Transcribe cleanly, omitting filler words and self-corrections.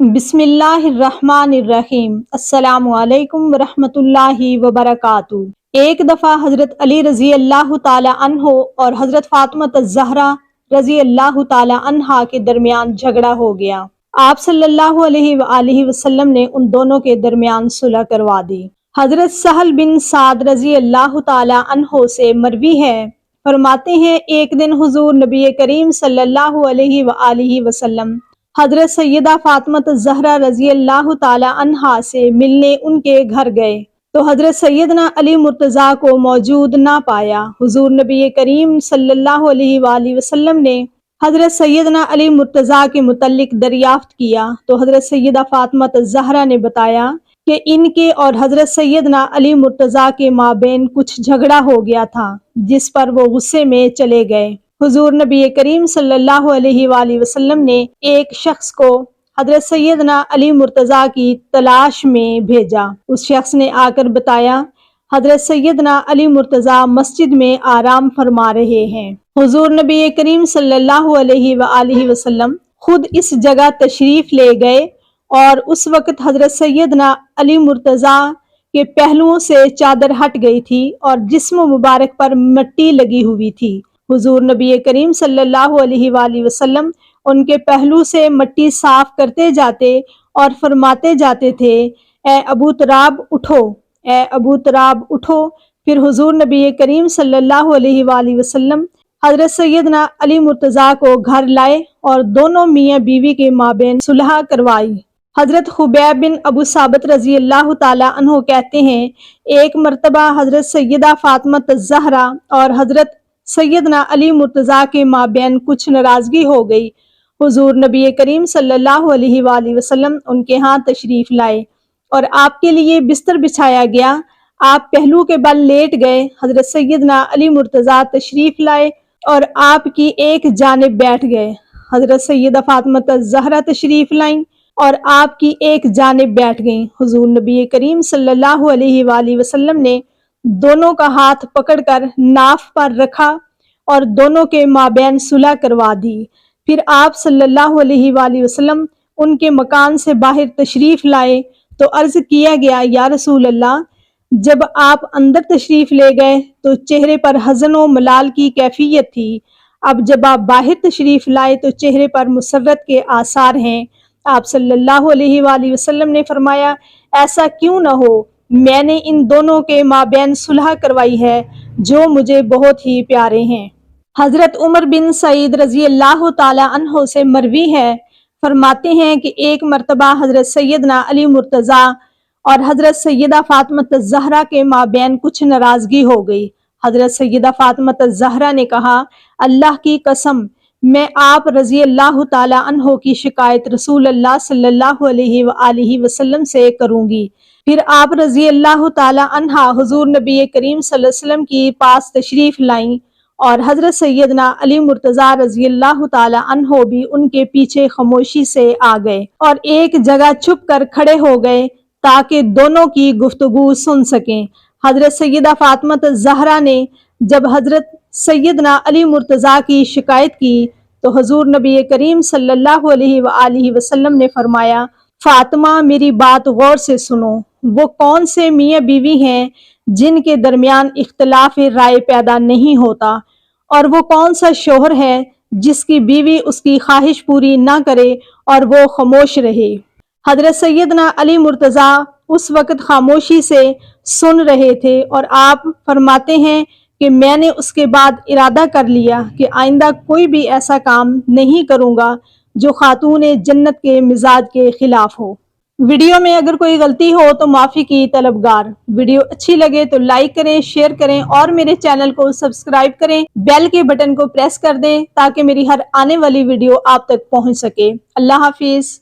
بسم اللہ الرحمن الرحیم۔ السلام علیکم ورحمۃ اللہ وبرکاتہ۔ ایک دفعہ حضرت علی رضی اللہ تعالی عنہ اور حضرت فاطمہ الزہرا رضی اللہ تعالی عنہا کے درمیان جھگڑا ہو گیا۔ آپ صلی اللہ علیہ وآلہ وسلم نے ان دونوں کے درمیان صلح کروا دی۔ حضرت سہل بن سعد رضی اللہ تعالی عنہ سے مروی ہے، فرماتے ہیں ایک دن حضور نبی کریم صلی اللہ علیہ وآلہ وسلم حضرت سیدہ فاطمہ الزہرا رضی اللہ تعالی عنہا سے ملنے ان کے گھر گئے تو حضرت سیدنا علی مرتضیٰ کو موجود نہ پایا۔ حضور نبی کریم صلی اللہ علیہ وآلہ وسلم نے حضرت سیدنا علی مرتضیٰ کے متعلق دریافت کیا تو حضرت سیدہ فاطمہ الزہرا نے بتایا کہ ان کے اور حضرت سیدنا علی مرتضیٰ کے مابین کچھ جھگڑا ہو گیا تھا، جس پر وہ غصے میں چلے گئے۔ حضور نبی کریم صلی اللہ علیہ وآلہ وسلم نے ایک شخص کو حضرت سیدنا علی مرتضیٰ کی تلاش میں بھیجا۔ اس شخص نے آ کر بتایا حضرت سیدنا علی مرتضیٰ مسجد میں آرام فرما رہے ہیں۔ حضور نبی کریم صلی اللہ علیہ وآلہ وسلم خود اس جگہ تشریف لے گئے اور اس وقت حضرت سیدنا علی مرتضیٰ کے پہلوؤں سے چادر ہٹ گئی تھی اور جسم مبارک پر مٹی لگی ہوئی تھی۔ حضور نبی کریم صلی اللہ علیہ وآلہ وسلم ان کے پہلو سے مٹی صاف کرتے جاتے اور فرماتے جاتے تھے، اے ابو تراب اٹھو، اے ابو تراب اٹھو۔ پھر حضور نبی کریم صلی اللہ علیہ وآلہ وسلم حضرت سیدنا علی مرتضیٰ کو گھر لائے اور دونوں میاں بیوی کے مابین صلح کروائی۔ حضرت خبیب بن ابو ثابت رضی اللہ تعالی عنہ کہتے ہیں ایک مرتبہ حضرت سیدہ فاطمہ الزہرا اور حضرت سیدنا علی مرتضیٰ کے مابین کچھ ناراضگی ہو گئی۔ حضور نبی کریم صلی اللہ علیہ وآلہ وسلم ان کے ہاں تشریف لائے اور آپ کے لیے بستر بچھایا گیا۔ آپ پہلو کے بل لیٹ گئے۔ حضرت سیدنا علی مرتضیٰ تشریف لائے اور آپ کی ایک جانب بیٹھ گئے۔ حضرت سیدہ فاطمہ الزہرا تشریف لائیں اور آپ کی ایک جانب بیٹھ گئیں۔ حضور نبی کریم صلی اللہ علیہ وآلہ وسلم نے دونوں کا ہاتھ پکڑ کر ناف پر رکھا اور دونوں کے مابین صلح کروا دی۔ پھر آپ صلی اللہ علیہ وآلہ وسلم ان کے مکان سے باہر تشریف لائے تو عرض کیا گیا، یا رسول اللہ، جب آپ اندر تشریف لے گئے تو چہرے پر حزن و ملال کی کیفیت تھی، اب جب آپ باہر تشریف لائے تو چہرے پر مسرت کے آثار ہیں۔ آپ صلی اللہ علیہ وآلہ وسلم نے فرمایا، ایسا کیوں نہ ہو، میں نے ان دونوں کے مابین صلح کروائی ہے جو مجھے بہت ہی پیارے ہیں۔ حضرت عمر بن سعید رضی اللہ تعالی عنہ سے مروی ہے، فرماتے ہیں کہ ایک مرتبہ حضرت سیدنا علی مرتضیٰ اور حضرت سیدہ فاطمہ الزہرا کے مابین کچھ ناراضگی ہو گئی۔ حضرت سیدہ فاطمہ الزہرا نے کہا، اللہ کی قسم، میں آپ رضی اللہ تعالی عنہ کی شکایت رسول اللہ صلی اللہ علیہ وآلہ وسلم سے کروں گی۔ پھر آپ رضی اللہ تعالی عنہ حضور نبی کریم صلی اللہ علیہ وسلم کی پاس تشریف لائیں اور حضرت سیدنا علی مرتضیٰ رضی اللہ تعالی عنہ بھی ان کے پیچھے خاموشی سے آ گئے اور ایک جگہ چھپ کر کھڑے ہو گئے تاکہ دونوں کی گفتگو سن سکیں۔ حضرت سیدہ فاطمہ الزہرا نے جب حضرت سیدنا علی مرتضیٰ کی شکایت کی تو حضور نبی کریم صلی اللہ علیہ وآلہ وسلم نے فرمایا، فاطمہ میری بات غور سے سنو، وہ کون سے میاں بیوی ہیں جن کے درمیان اختلاف رائے پیدا نہیں ہوتا، اور وہ کون سا شوہر ہے جس کی بیوی اس کی خواہش پوری نہ کرے اور وہ خاموش رہے۔ حضرت سیدنا علی مرتضیٰ اس وقت خاموشی سے سن رہے تھے اور آپ فرماتے ہیں کہ میں نے اس کے بعد ارادہ کر لیا کہ آئندہ کوئی بھی ایسا کام نہیں کروں گا جو خاتون جنت کے مزاج کے خلاف ہو۔ ویڈیو میں اگر کوئی غلطی ہو تو معافی کی طلبگار۔ ویڈیو اچھی لگے تو لائک کریں، شیئر کریں اور میرے چینل کو سبسکرائب کریں، بیل کے بٹن کو پریس کر دیں تاکہ میری ہر آنے والی ویڈیو آپ تک پہنچ سکے۔ اللہ حافظ۔